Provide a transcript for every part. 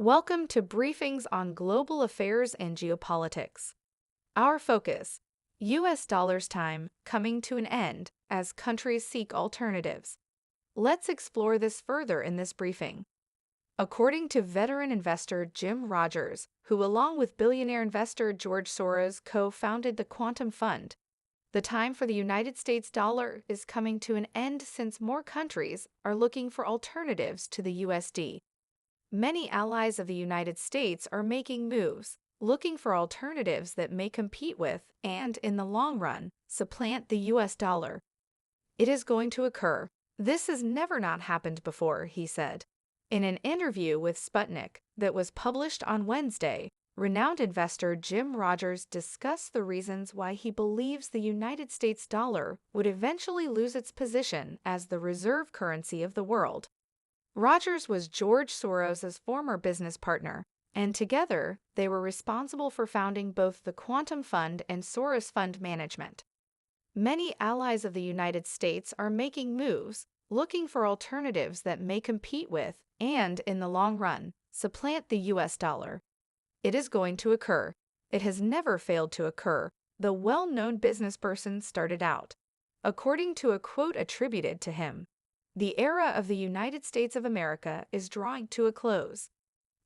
Welcome to Briefings on Global Affairs and Geopolitics. Our focus: U.S. dollar's time coming to an end as countries seek alternatives. Let's explore this further in this briefing. According to veteran investor Jim Rogers, who along with billionaire investor George Soros co-founded the Quantum Fund, the time for the United States dollar is coming to an end since more countries are looking for alternatives to the USD. Many allies of the United States are making moves, looking for alternatives that may compete with and, in the long run, supplant the US dollar. It is going to occur. This has never not happened before, he said. In an interview with Sputnik that was published on Wednesday, renowned investor Jim Rogers discussed the reasons why he believes the United States dollar would eventually lose its position as the reserve currency of the world. Rogers was George Soros's former business partner, and together they were responsible for founding both the Quantum Fund and Soros Fund Management. Many allies of the United States are making moves, looking for alternatives that may compete with and, in the long run, supplant the US dollar. It is going to occur. It has never failed to occur, the well-known businessperson started out. According to a quote attributed to him, "The era of the United States of America is drawing to a close.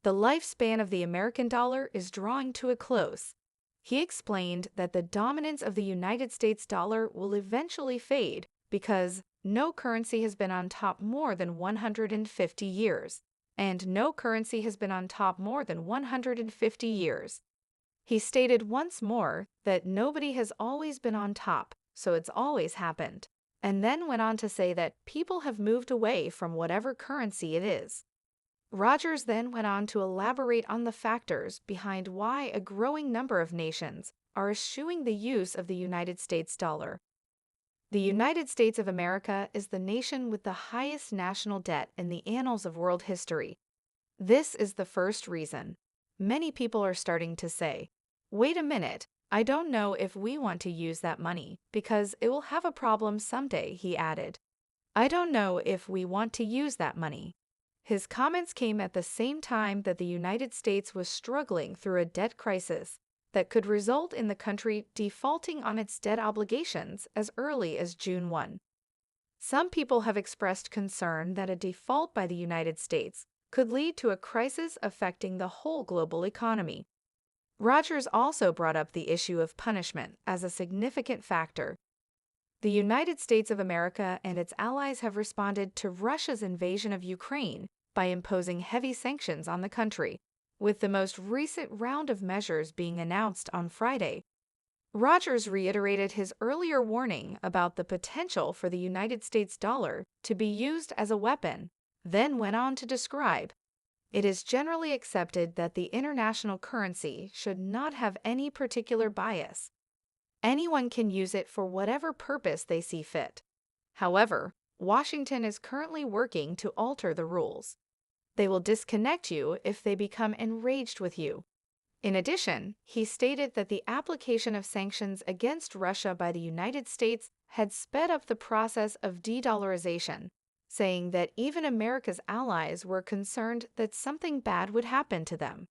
The lifespan of the American dollar is drawing to a close." He explained that the dominance of the United States dollar will eventually fade because no currency has been on top more than 150 years, and no currency has been on top more than 150 years. He stated once more that nobody has always been on top, so it's always happened, and then went on to say that people have moved away from whatever currency it is. Rogers then went on to elaborate on the factors behind why a growing number of nations are eschewing the use of the United States dollar. The United States of America is the nation with the highest national debt in the annals of world history. This is the first reason. Many people are starting to say, "Wait a minute, I don't know if we want to use that money because it will have a problem someday," he added. "I don't know if we want to use that money." His comments came at the same time that the United States was struggling through a debt crisis that could result in the country defaulting on its debt obligations as early as June 1. Some people have expressed concern that a default by the United States could lead to a crisis affecting the whole global economy. Rogers also brought up the issue of punishment as a significant factor. The United States of America and its allies have responded to Russia's invasion of Ukraine by imposing heavy sanctions on the country, with the most recent round of measures being announced on Friday. Rogers reiterated his earlier warning about the potential for the United States dollar to be used as a weapon, then went on to describe, "It is generally accepted that the international currency should not have any particular bias. Anyone can use it for whatever purpose they see fit. However, Washington is currently working to alter the rules. They will disconnect you if they become enraged with you." In addition, he stated that the application of sanctions against Russia by the United States had sped up the process of de-dollarization, saying that even America's allies were concerned that something bad would happen to them.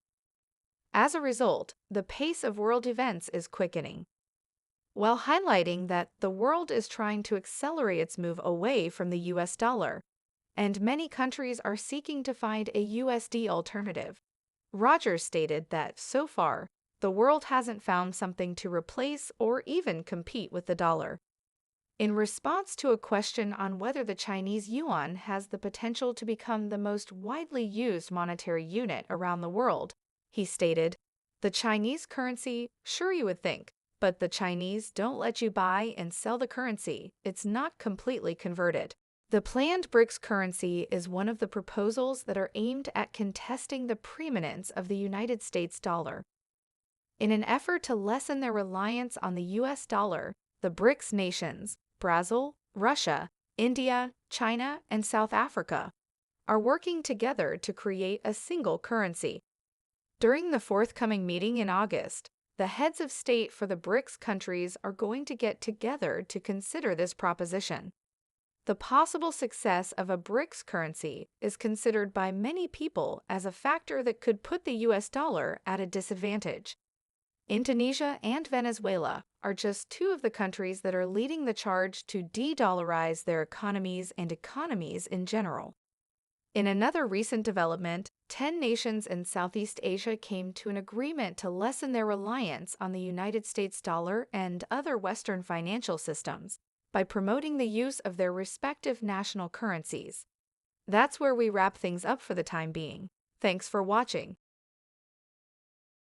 As a result, the pace of world events is quickening. While highlighting that the world is trying to accelerate its move away from the US dollar, and many countries are seeking to find a USD alternative, Rogers stated that, so far, the world hasn't found something to replace or even compete with the dollar. In response to a question on whether the Chinese yuan has the potential to become the most widely used monetary unit around the world, he stated, "The Chinese currency, sure you would think, but the Chinese don't let you buy and sell the currency, it's not completely converted." The planned BRICS currency is one of the proposals that are aimed at contesting the preeminence of the United States dollar. In an effort to lessen their reliance on the US dollar, the BRICS nations, Brazil, Russia, India, China, and South Africa, are working together to create a single currency. During the forthcoming meeting in August, the heads of state for the BRICS countries are going to get together to consider this proposition. The possible success of a BRICS currency is considered by many people as a factor that could put the US dollar at a disadvantage. Indonesia and Venezuela are just two of the countries that are leading the charge to de-dollarize their economies and economies in general. In another recent development, 10 nations in Southeast Asia came to an agreement to lessen their reliance on the United States dollar and other Western financial systems by promoting the use of their respective national currencies. That's where we wrap things up for the time being. Thanks for watching.